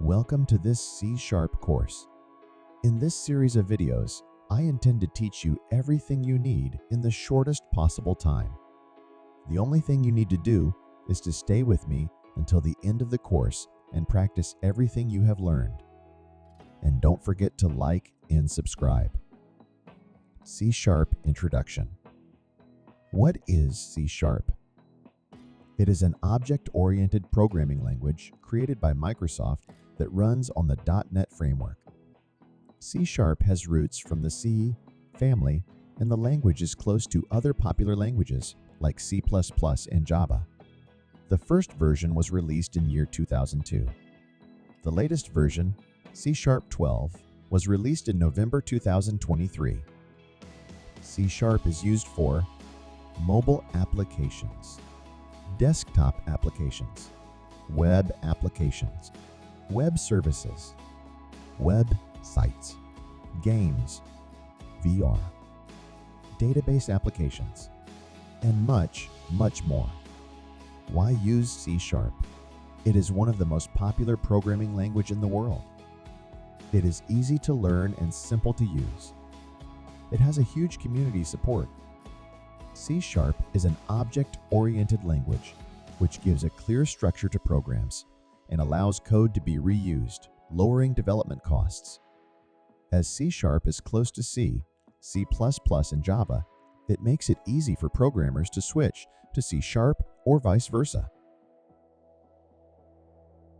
Welcome to this C# course. In this series of videos, I intend to teach you everything you need in the shortest possible time. The only thing you need to do is to stay with me until the end of the course and practice everything you have learned. And don't forget to like and subscribe. C# Introduction. What is C#? It is an object-oriented programming language created by Microsoft that runs on the .NET framework. C# has roots from the C family, and the language is close to other popular languages like C++ and Java. The first version was released in year 2002. The latest version, C# 12, was released in November 2023. C# is used for mobile applications, desktop applications, web applications, web services, web sites, games, VR, database applications, and much, much more. Why use C#? It is one of the most popular programming language in the world. It is easy to learn and simple to use. It has a huge community support. C# is an object-oriented language, which gives a clear structure to programs and allows code to be reused, lowering development costs. As C# is close to C, C++, and Java, it makes it easy for programmers to switch to C# or vice versa.